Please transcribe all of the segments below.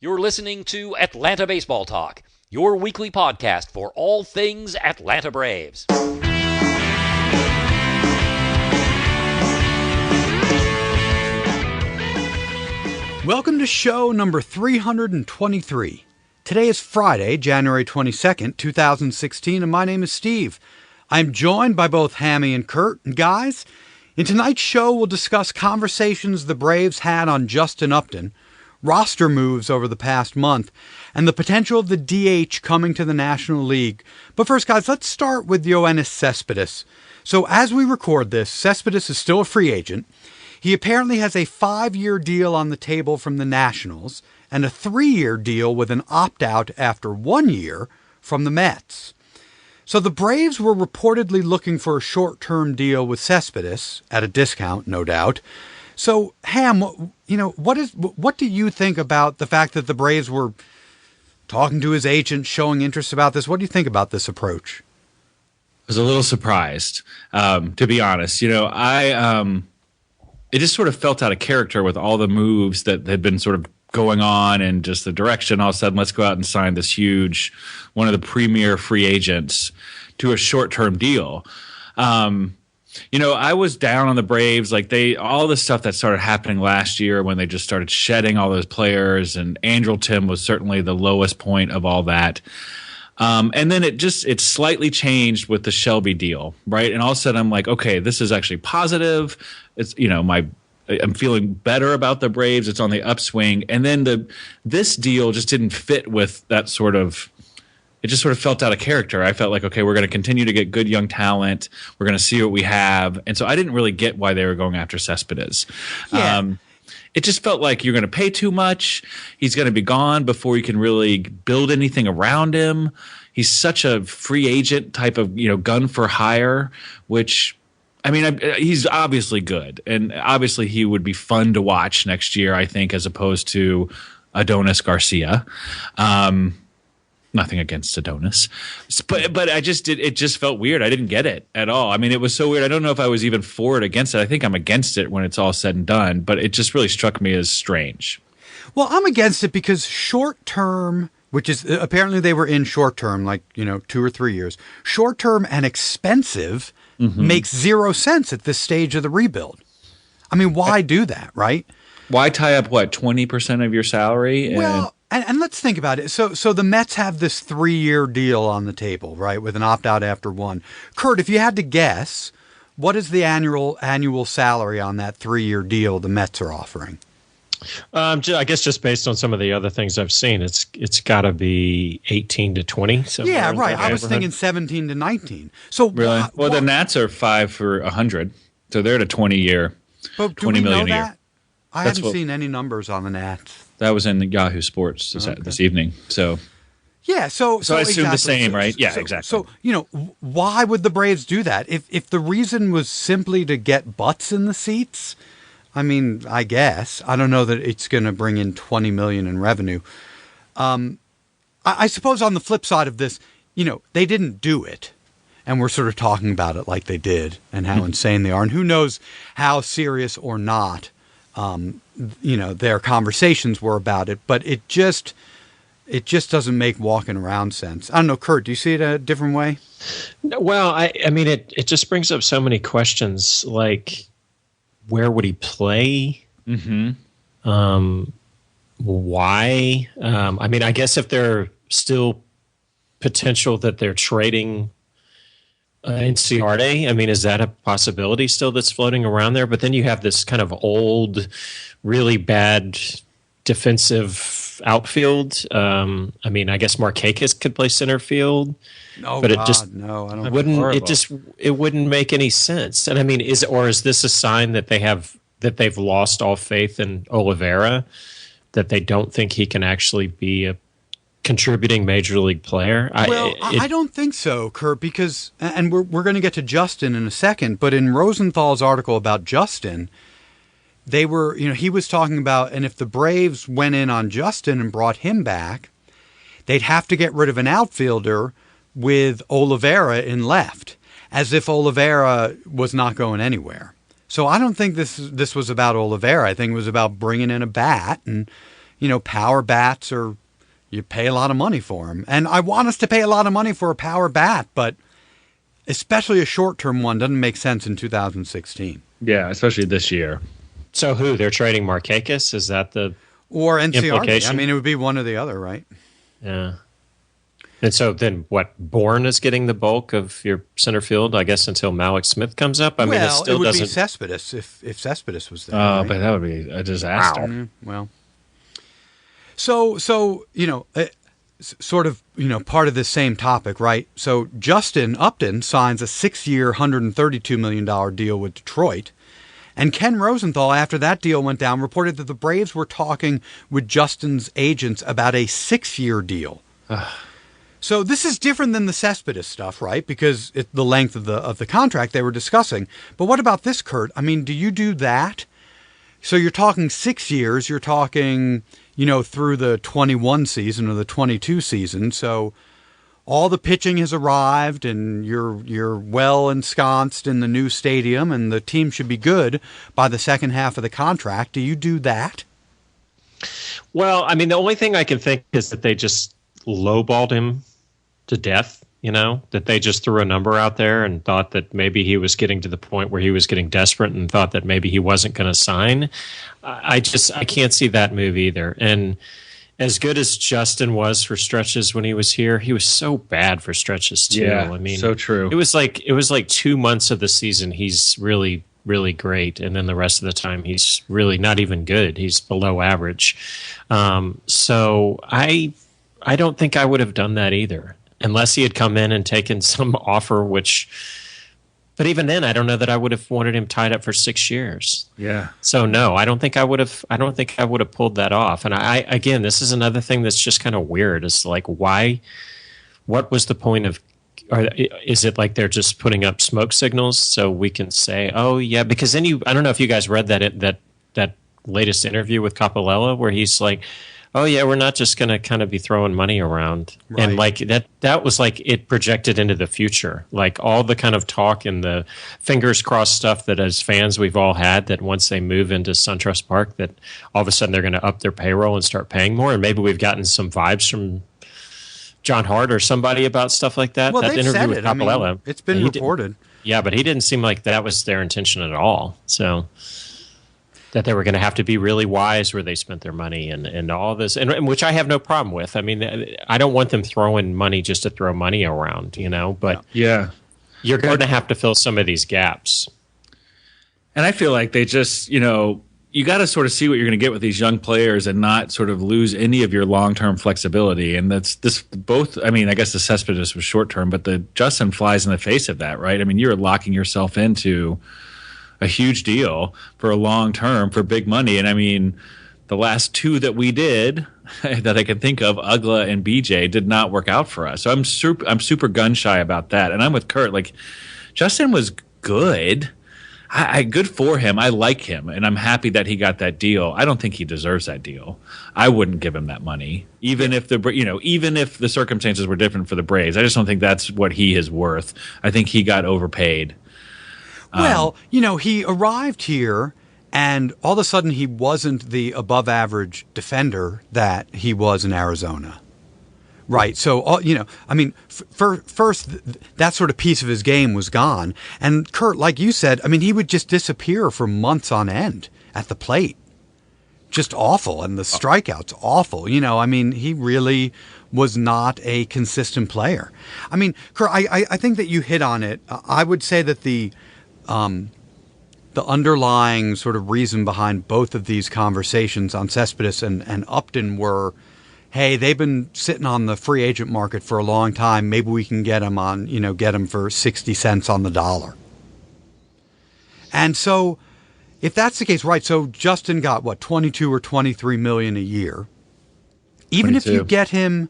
You're listening to Atlanta Baseball Talk, your weekly podcast for all things Atlanta Braves. Welcome to show number 323. Today is Friday, January 22nd, 2016, and my name is Steve. I'm joined by both Hammy and Kurt. And guys, in tonight's show, we'll discuss conversations the Braves had on Justin Upton, roster moves over the past month, and the potential of the DH coming to the National League. But first, guys, let's start with Yoenis Cespedes. So as we record this, Cespedes is still a free agent. He apparently has a 5-year deal on the table from the Nationals and a 3-year deal with an opt-out after 1 year from the Mets. So the Braves were reportedly looking for a short-term deal with Cespedes, at a discount, no doubt. So, Ham, what do you think about the fact that the Braves were talking to his agent, showing interest about this? What do you think about this approach? I was a little surprised, to be honest. It just sort of felt out of character with all the moves that had been sort of going on and just the direction. All of a sudden, let's go out and sign this huge, one of the premier free agents to a short-term deal. I was down on the Braves, all the stuff that started happening last year when they just started shedding all those players, and Andrelton was certainly the lowest point of all that. And then it slightly changed with the Shelby deal, right? And all of a sudden I'm like, okay, this is actually positive. It's, I'm feeling better about the Braves. It's on the upswing. And then this deal just didn't fit with that sort of. It just sort of felt out of character. I felt like, okay, we're going to continue to get good young talent. We're going to see what we have. And so I didn't really get why they were going after Cespedes. Yeah. It just felt like you're going to pay too much. He's going to be gone before you can really build anything around him. He's such a free agent type of, gun for hire, which, he's obviously good. And obviously he would be fun to watch next year, I think, as opposed to Adonis Garcia. Nothing against Adonis, but it just felt weird. I didn't get it at all. It was so weird. I don't know if I was even for it or against it. I think I'm against it when it's all said and done, but it just really struck me as strange. Well, I'm against it because short term, which is apparently they were in short term, 2 or 3 years, short term and expensive makes zero sense at this stage of the rebuild. Why do that, right? Why tie up 20% of your salary? And let's think about it. So the Mets have this 3-year deal on the table, right, with an opt-out after 1. Kurt, if you had to guess, what is the annual salary on that 3-year deal the Mets are offering? I guess just based on some of the other things I've seen, it's got to be 18 to 20. Yeah, right. I was thinking 17 to 19. So really? The Nats are 5 for 100, so they're at a 20-year, $20 million a year. I haven't seen any numbers on the Nats. That was in Yahoo Sports this evening. So yeah, so I assume the same, right? Yeah, exactly. So why would the Braves do that? If the reason was simply to get butts in the seats, I guess I don't know that it's going to bring in $20 million in revenue. I suppose on the flip side of this, they didn't do it, and we're sort of talking about it like they did and how insane they are, and who knows how serious or not. Their conversations were about it, but it just doesn't make walking around sense. I don't know, Kurt, do you see it a different way? Well, it just brings up so many questions, like where would he play? Why? I guess if they're still potential that they're trading Inciarte, is that a possibility still that's floating around there? But then you have this kind of old, really bad defensive outfield. I guess Markakis could play center field. Oh, but God, it just no, I don't. It wouldn't make any sense. And is this a sign that they've lost all faith in Oliveira, that they don't think he can actually be a contributing major league player? I don't think so, Kurt, because, and we're going to get to Justin in a second, but in Rosenthal's article about Justin, he was talking about, and if the Braves went in on Justin and brought him back, they'd have to get rid of an outfielder with Oliveira in left, as if Oliveira was not going anywhere. So I don't think this was about Oliveira. I think it was about bringing in a bat and, power bats are, you pay a lot of money for them. And I want us to pay a lot of money for a power bat, but especially a short-term one doesn't make sense in 2016. Yeah, especially this year. So who? They're trading Markakis? Is that the or NCRV? implication? I mean, it would be one or the other, right? Yeah. And so then what? Bourne is getting the bulk of your center field, I guess, until Malik Smith comes up? I mean, it still would doesn't. be Cespedes if Cespedes was there. Oh, right? but that would be a disaster. Wow. Well, so sort of, part of this same topic, right? So Justin Upton signs a 6-year, $132 million deal with Detroit. And Ken Rosenthal, after that deal went down, reported that the Braves were talking with Justin's agents about a 6-year deal. So this is different than the Cespedes stuff, right? Because it's the length of the contract they were discussing. But what about this, Kurt? I mean, do you do that? So you're talking 6 years. You're talking, through the 21 season or the 22 season. So all the pitching has arrived, and you're well ensconced in the new stadium, and the team should be good by the second half of the contract. Do you do that? Well, I mean, the only thing I can think is that they just lowballed him to death, that they just threw a number out there and thought that maybe he was getting to the point where he was getting desperate and thought that maybe he wasn't going to sign. I can't see that move either. And as good as Justin was for stretches when he was here, he was so bad for stretches too. Yeah, I mean, so true. It was like 2 months of the season he's really, really great, and then the rest of the time he's really not even good. He's below average. So I don't think I would have done that either, unless he had come in and taken some offer. But even then, I don't know that I would have wanted him tied up for 6 years. Yeah. So no, I don't think I would have. I don't think I would have pulled that off. And again, this is another thing that's just kind of weird. It's like, why? What was the point of? Or is it like they're just putting up smoke signals so we can say, oh yeah? Because then I don't know if you guys read that latest interview with Capalella where he's like, oh yeah, we're not just going to kind of be throwing money around. Right. And like that was like it projected into the future. Like all the kind of talk and the fingers crossed stuff that as fans we've all had, that once they move into SunTrust Park, that all of a sudden they're going to up their payroll and start paying more. And maybe we've gotten some vibes from John Hart or somebody about stuff like that. Well, that they've interview said with it. Capalella. I mean, it's been reported. Yeah, but he didn't seem like that was their intention at all. So that they were going to have to be really wise where they spent their money and all this, and which I have no problem with. I mean, I don't want them throwing money just to throw money around, but yeah, you're going to have to fill some of these gaps. And I feel like they just, you got to sort of see what you're going to get with these young players and not sort of lose any of your long-term flexibility. And that's this both. I mean, I guess the Cespedes was short-term, but the Justin flies in the face of that, right? I mean, you're locking yourself into a huge deal for a long term for big money. And I mean, the last two that we did that I can think of, Ugla and BJ, did not work out for us. So I'm super gun shy about that. And I'm with Kurt. Like, Justin was good. I good for him. I like him, and I'm happy that he got that deal. I don't think he deserves that deal. I wouldn't give him that money, even if the circumstances were different for the Braves. I just don't think that's what he is worth. I think he got overpaid. Well, he arrived here, and all of a sudden he wasn't the above-average defender that he was in Arizona. Right. So, I mean, first, that sort of piece of his game was gone. And Kurt, like you said, I mean, he would just disappear for months on end at the plate. Just awful. And the strikeouts, awful. I mean, he really was not a consistent player. I mean, Kurt, I think that you hit on it. I would say that the underlying sort of reason behind both of these conversations on Cespedes and Upton were, hey, they've been sitting on the free agent market for a long time. Maybe we can get them for 60 cents on the dollar. And so if that's the case, right, so Justin got, 22 or 23 million a year. Even 22. If you get him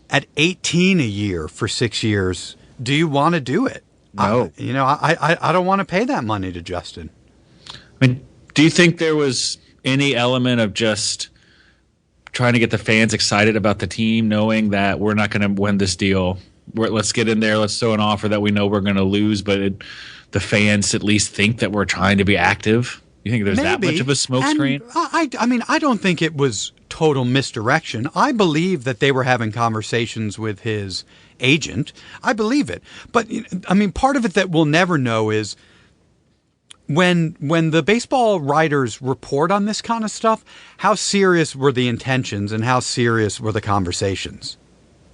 at 18 a year for 6 years, do you want to do it? No. I don't want to pay that money to Justin. I mean, do you think there was any element of just trying to get the fans excited about the team, knowing that we're not going to win this deal? Let's get in there. Let's throw an offer that we know we're going to lose, but the fans at least think that we're trying to be active. You think there's that much of a smokescreen? I mean, I don't think it was total misdirection. I believe that they were having conversations with his agent. I believe it. But, I mean, part of it that we'll never know is when the baseball writers report on this kind of stuff, how serious were the intentions and how serious were the conversations,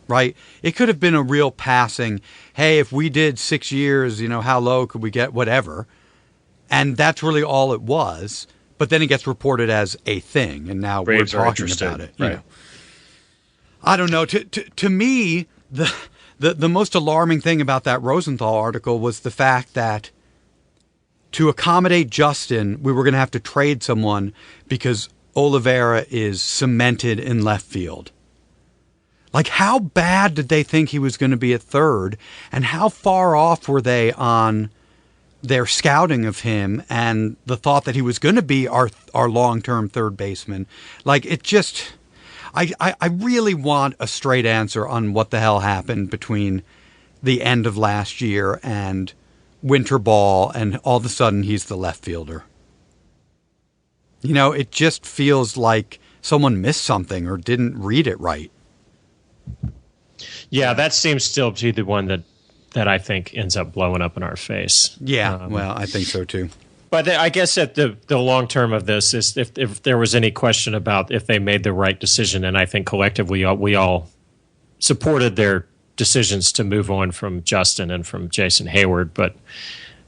right? It could have been a real passing, hey, if we did 6 years, how low could we get, whatever. And that's really all it was. But then it gets reported as a thing, and now Braves we're talking about it. Right. I don't know. To me, the most alarming thing about that Rosenthal article was the fact that to accommodate Justin, we were going to have to trade someone because Oliveira is cemented in left field. Like, how bad did they think he was going to be at third, and how far off were they on their scouting of him and the thought that he was going to be our long-term third baseman? Like, it just, I really want a straight answer on what the hell happened between the end of last year and winter ball, and all of a sudden he's the left fielder. It just feels like someone missed something or didn't read it right. Yeah, that seems still to be the one that I think ends up blowing up in our face. Yeah, well, I think so too. But I guess at the long term of this is if there was any question about if they made the right decision, and I think collectively we all supported their decisions to move on from Justin and from Jason Hayward. But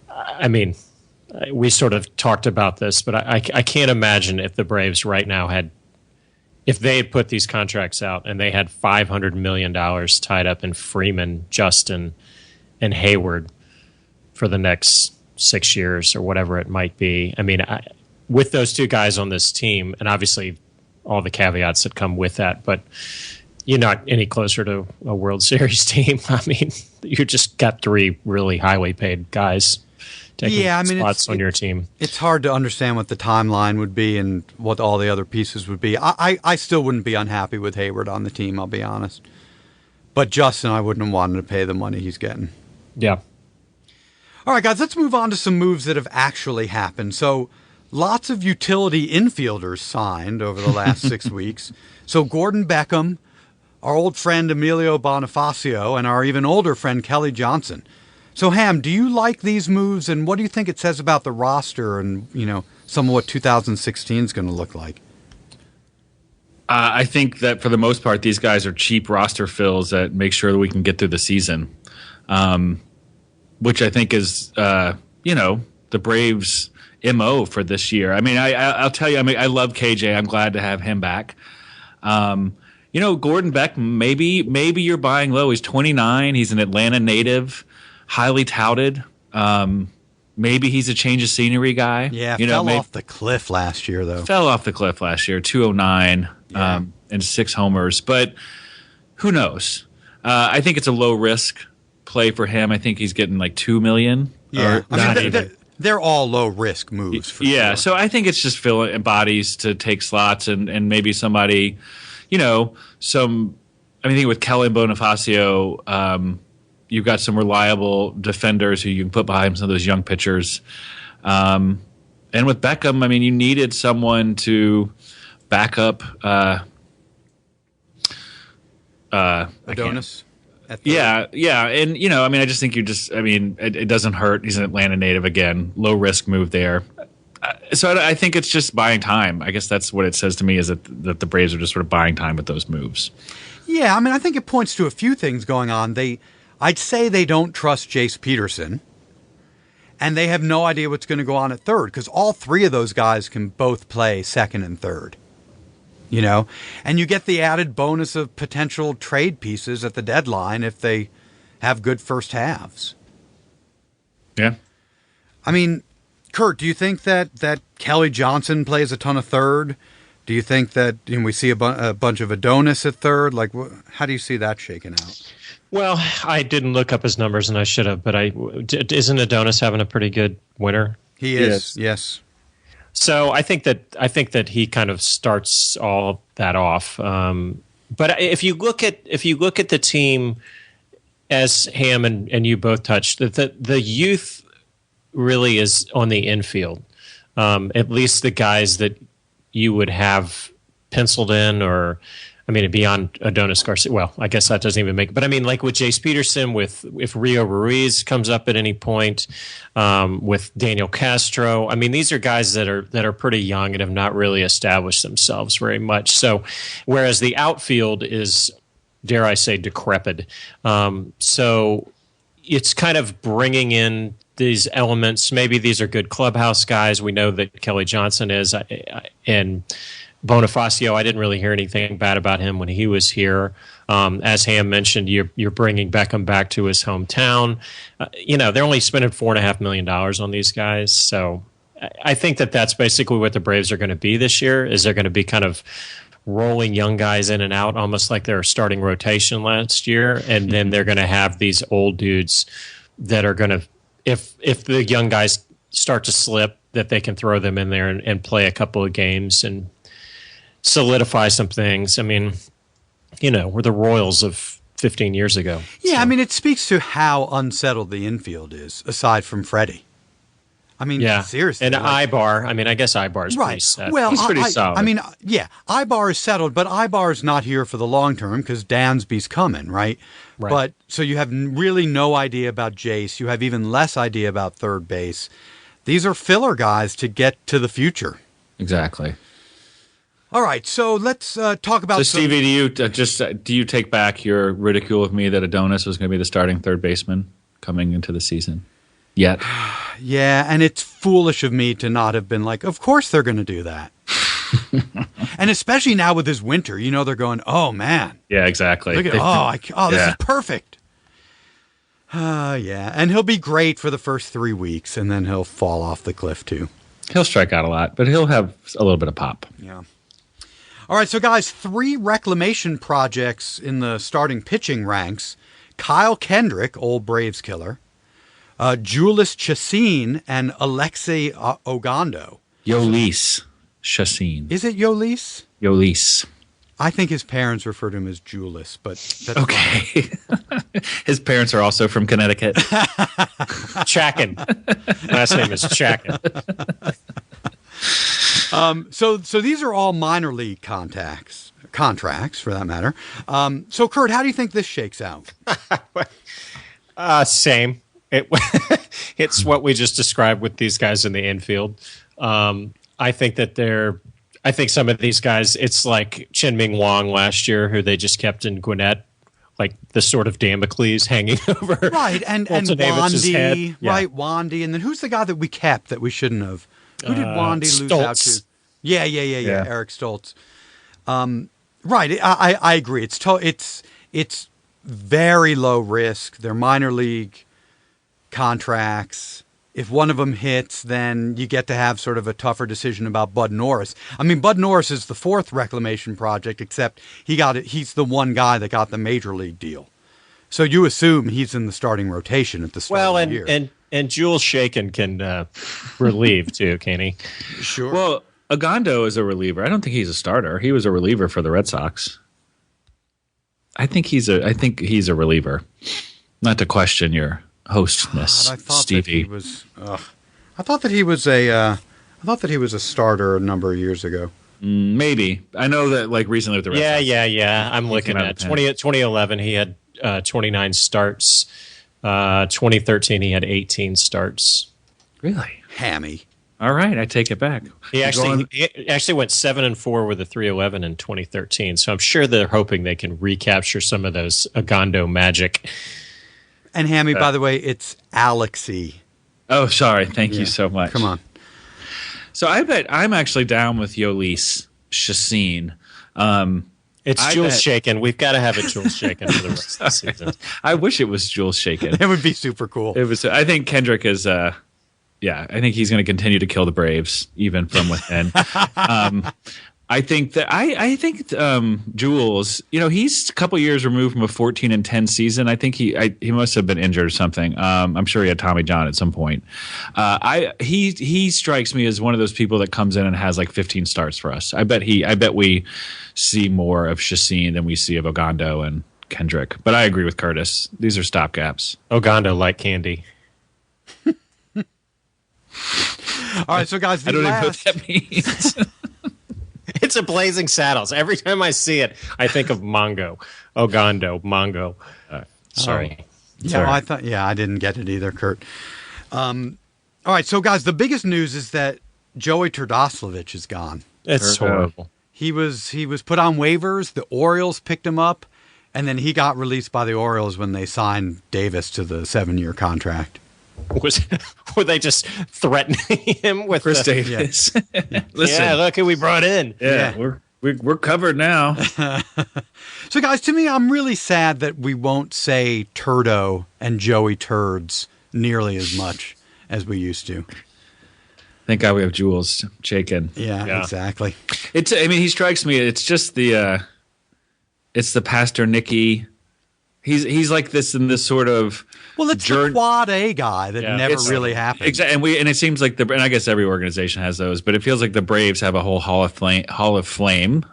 I mean, we sort of talked about this, but I can't imagine if the Braves right now if they had put these contracts out and they had $500 million tied up in Freeman, Justin, and Hayward for the next 6 years or whatever it might be. I mean, with those two guys on this team, and obviously all the caveats that come with that, but you're not any closer to a World Series team. I mean, you just got three really highly paid guys taking spots on your team. It's hard to understand what the timeline would be and what all the other pieces would be. I still wouldn't be unhappy with Hayward on the team, I'll be honest. But Justin, I wouldn't have wanted to pay the money he's getting. Yeah. All right, guys, let's move on to some moves that have actually happened. So lots of utility infielders signed over the last 6 weeks. So Gordon Beckham, our old friend Emilio Bonifacio, and our even older friend Kelly Johnson. So, Ham, do you like these moves, and what do you think it says about the roster and, some of what 2016 is going to look like? I think that for the most part, these guys are cheap roster fills that make sure that we can get through the season, which I think is, the Braves' MO for this year. I mean, I'll tell you, I love KJ. I'm glad to have him back. Gordon Beck, maybe you're buying low. He's 29. He's an Atlanta native, highly touted. Maybe he's a change of scenery guy. Yeah, fell off the cliff last year, though. Fell off the cliff last year, 209 and 6 homers. But who knows? I think it's a low-risk play for him. I think he's getting like $2 million. Yeah, they're all low-risk moves. For sure. So I think it's just filling bodies to take slots and maybe somebody – I think with Kelly and Bonifacio, you've got some reliable defenders who you can put behind some of those young pitchers. And with Beckham, I mean, you needed someone to back up Adonis. Yeah. And, I just think it doesn't hurt. He's an Atlanta native again. Low risk move there. So I think it's just buying time. I guess that's what it says to me, is that the Braves are just sort of buying time with those moves. Yeah, I think it points to a few things going on. I'd say they don't trust Jace Peterson, and they have no idea what's going to go on at third, because all three of those guys can both play second and third. And you get the added bonus of potential trade pieces at the deadline if they have good first halves. Yeah. I mean, Kurt, do you think that Kelly Johnson plays a ton of third? Do you think that we see a bunch of Adonis at third? Like, how do you see that shaking out? Well, I didn't look up his numbers, and I should have, but isn't Adonis having a pretty good winter? He is, yes. So I think that he kind of starts all that off. But if you look at the team, as Ham and you both touched, the youth really is on the infield. At least the guys that you would have penciled in, or I mean, beyond Adonis Garcia. Well, I guess that doesn't even make it. But I mean, like with Jace Peterson, if Rio Ruiz comes up at any point, with Daniel Castro. I mean, these are guys that are pretty young and have not really established themselves very much. So, whereas the outfield is, dare I say, decrepit. So it's kind of bringing in these elements. Maybe these are good clubhouse guys. We know that Kelly Johnson is, and Bonifacio, I didn't really hear anything bad about him when he was here. As Ham mentioned, you're bringing Beckham back to his hometown. They're only spending $4.5 million on these guys. So I think that's basically what the Braves are going to be this year, is they're going to be kind of rolling young guys in and out, almost like their starting rotation last year. And then they're going to have these old dudes that are going to, if the young guys start to slip, that they can throw them in there and play a couple of games and solidify some things. I mean, we're the Royals of 15 years ago. Yeah, so. I mean, it speaks to how unsettled the infield is, aside from Freddie. I mean, seriously. And Ibar, I mean, I guess Ibar's pretty set. Well, he's pretty solid. I mean, yeah, Ibar is settled, but Ibar's not here for the long term because Dansby's coming, right? But so you have really no idea about Jace. You have even less idea about third base. These are filler guys to get to the future. Exactly. All right, so let's talk about. So, Stevie, do you take back your ridicule of me that Adonis was going to be the starting third baseman coming into the season? Yet. Yeah, and it's foolish of me to not have been like, of course they're going to do that. And especially now with this winter, they're going, oh man. Yeah, exactly. Look at this is perfect. Yeah, and he'll be great for the first 3 weeks, and then he'll fall off the cliff too. He'll strike out a lot, but he'll have a little bit of pop. Yeah. All right, so guys, 3 reclamation projects in the starting pitching ranks. Kyle Kendrick, old Braves killer. Julius Chassin and Alexei Ogando. Yolis Chassin. Is it Yolis? Yolis. I think his parents refer to him as Julius, but that's okay. His parents are also from Connecticut. Chakin. Last name is Chakin. So these are all minor league contracts for that matter. So Kurt, how do you think this shakes out? Same. It's what we just described with these guys in the infield. I think some of these guys, it's like Chen-Ming Wang last year, who they just kept in Gwinnett, like the sort of Damocles hanging over. Right, and Wandy, head. Yeah. right, Wandy, and then who's the guy that we kept that we shouldn't have? Who did Wandy lose out to? Yeah, Eric Stoltz. Right, I agree. It's very low risk. They're minor league contracts. If one of them hits, then you get to have sort of a tougher decision about Bud Norris. I mean, Bud Norris is the 4th reclamation project, except he's the one guy that got the major league deal. So you assume he's in the starting rotation at the start of the year. And Jules Shaken can relieve too, can he? Sure. Well, Ogando is a reliever. I don't think he's a starter. He was a reliever for the Red Sox. I think he's a reliever. Not to question your hostness, Stevie. I thought that he was a starter a number of years ago. Maybe. I know that recently with the Red Sox. Yeah. I'm looking at 2011. He had 29 starts. 2013 he had 18 starts. Really? Hammy. All right, I take it back. He actually went 7-4 with a 3.11 in 2013. So I'm sure they're hoping they can recapture some of those Ogando magic. And Hammy, by the way, it's Alexei. Oh, sorry. Thank you so much. Come on. So I bet I'm actually down with Yolis Chassin. It's Jules Shaken. We've got to have it Jules Shaken for the rest of the season. I wish it was Jules Shaken. It would be super cool. I think Kendrick is. I think he's going to continue to kill the Braves even from within. I think Jules, he's a couple years removed from a 14-10 season. I think he must have been injured or something. I'm sure he had Tommy John at some point. He strikes me as one of those people that comes in and has 15 starts for us. I bet we see more of Chassin than we see of Ogando and Kendrick. But I agree with Curtis. These are stopgaps. Ogando like candy. All right, so guys, I don't even know what that means. It's a Blazing Saddles. Every time I see it, I think of Mongo. Mongo. Sorry. Yeah, well, I didn't get it either, Kurt. All right, so guys, the biggest news is that Joey Turdoslavich is gone. It's horrible. He was put on waivers. The Orioles picked him up, and then he got released by the Orioles when they signed Davis to the 7-year contract. Were they just threatening him with Chris Davis? Yeah. Listen, Yeah, look who we brought in. yeah. We're covered now. So, guys, to me, I'm really sad that we won't say Turdo and Joey Turds nearly as much as we used to. Thank God we have Jules shaking. Yeah, exactly. He strikes me. It's just it's the Pastor Nicky. He's like this in this sort of. Well, it's the quad A guy that never really happened. Exactly, and it seems like and I guess every organization has those, but it feels like the Braves have a whole Hall of Flame. Hall of Flame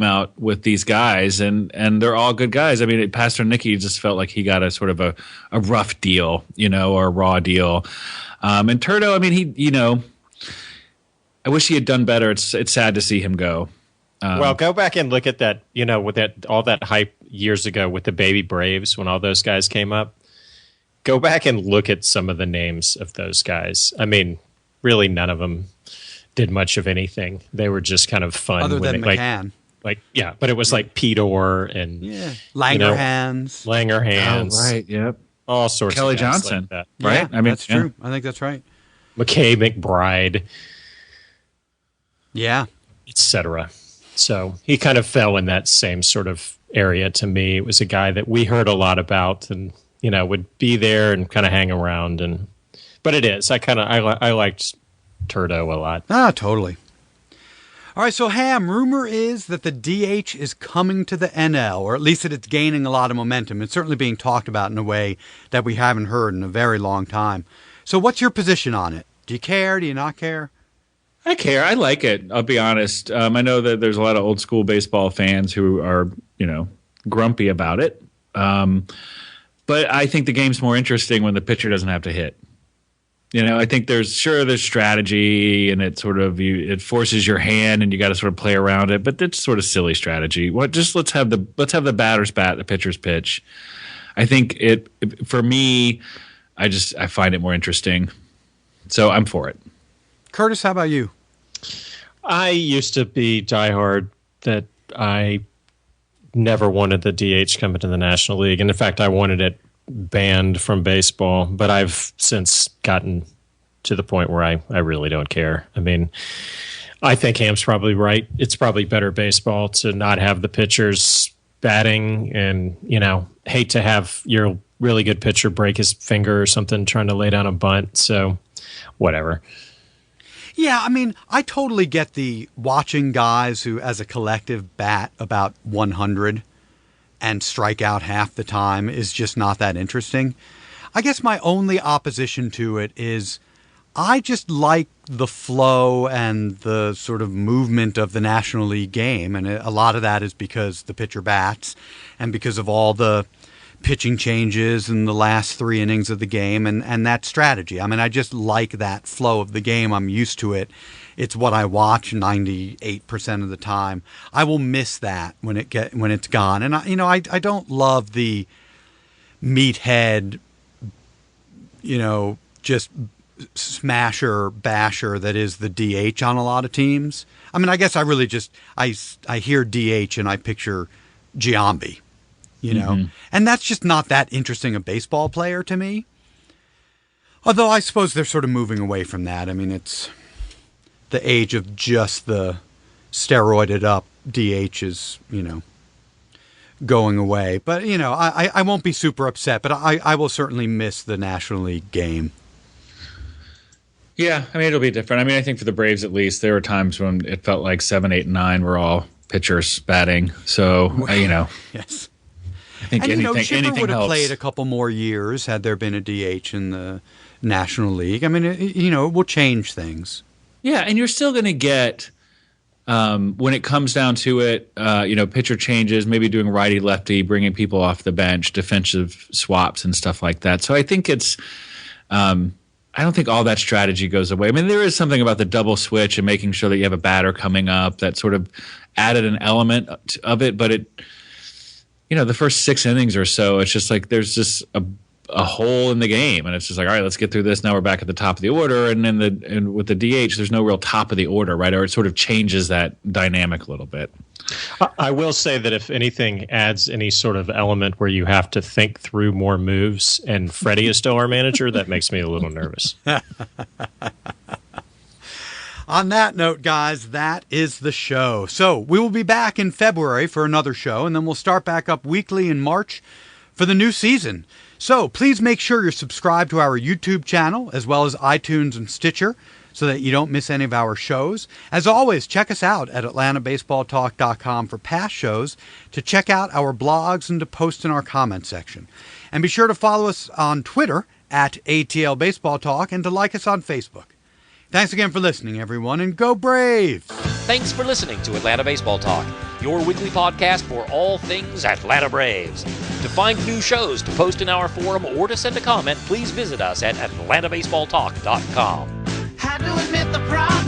out with these guys, and they're all good guys. I mean, Pastor Nicky just felt like he got a sort of a rough deal, or a raw deal. And Turdo, I mean, I wish he had done better. It's sad to see him go. Well, go back and look at that, with all that hype years ago with the baby Braves when all those guys came up. Go back and look at some of the names of those guys. I mean, really none of them did much of anything. They were just kind of fun. Other than McCann. But it was like Pete Orr and Langerhans. Oh, right, yep. All sorts Kelly of guys Johnson, like that. right? Yeah, I mean, that's true. I think that's right. McKay McBride. Yeah. Etc. So he kind of fell in that same sort of area to me. It was a guy that we heard a lot about and, would be there and kind of hang around. But it is. I liked Turdo a lot. Ah, totally. All right, so Ham, rumor is that the DH is coming to the NL, or at least that it's gaining a lot of momentum. It's certainly being talked about in a way that we haven't heard in a very long time. So what's your position on it? Do you care? Do you not care? I care. I like it. I'll be honest. I know that there's a lot of old school baseball fans who are, grumpy about it. But I think the game's more interesting when the pitcher doesn't have to hit. I think there's strategy, and it sort of it forces your hand, and you got to sort of play around it. But it's sort of silly strategy. Let's have the batter's bat, the pitcher's pitch. I think for me, I find it more interesting. So I'm for it. Curtis, how about you? I used to be diehard that I never wanted the DH coming to the National League. And in fact, I wanted it banned from baseball. But I've since gotten to the point where I really don't care. I mean, I think Ham's probably right. It's probably better baseball to not have the pitchers batting and, hate to have your really good pitcher break his finger or something trying to lay down a bunt. So whatever. Yeah, I mean, I totally get the watching guys who, as a collective, bat about 100 and strike out half the time is just not that interesting. I guess my only opposition to it is I just like the flow and the sort of movement of the National League game, and a lot of that is because the pitcher bats and because of all the pitching changes in the last 3 innings of the game and that strategy. I mean, I just like that flow of the game. I'm used to it. It's what I watch 98% of the time. I will miss that when it's gone. And I don't love the meathead, just smasher basher that is the DH on a lot of teams. I mean, I guess I really just I hear DH and I picture Giambi. And that's just not that interesting a baseball player to me. Although I suppose they're sort of moving away from that. I mean, it's the age of just the steroided up DH is, going away. But, I won't be super upset, but I will certainly miss the National League game. Yeah, I mean, it'll be different. I mean, I think for the Braves at least, there were times when it felt like 7, 8, and 9 were all pitchers batting. So, Yes. I think Chipper would have helps. played a couple more years had there been a DH in the National League. I mean, it will change things. Yeah, and you're still going to get, when it comes down to it, pitcher changes, maybe doing righty-lefty, bringing people off the bench, defensive swaps and stuff like that. So I think it's I don't think all that strategy goes away. I mean, there is something about the double switch and making sure that you have a batter coming up that sort of added an element of it. But the first 6 innings or so, it's just like there's just a hole in the game, and it's just like, all right, let's get through this. Now we're back at the top of the order, and then with the DH, there's no real top of the order, right? Or it sort of changes that dynamic a little bit. I will say that if anything adds any sort of element where you have to think through more moves, and Freddie is still our manager, that makes me a little nervous. On that note, guys, that is the show. So we will be back in February for another show, and then we'll start back up weekly in March for the new season. So please make sure you're subscribed to our YouTube channel, as well as iTunes and Stitcher, so that you don't miss any of our shows. As always, check us out at AtlantaBaseballTalk.com for past shows, to check out our blogs and to post in our comment section. And be sure to follow us on Twitter at ATL Baseball Talk, and to like us on Facebook. Thanks again for listening, everyone, and go Braves! Thanks for listening to Atlanta Baseball Talk, your weekly podcast for all things Atlanta Braves. To find new shows, to post in our forum, or to send a comment, please visit us at AtlantaBaseballTalk.com. Had to admit the problem.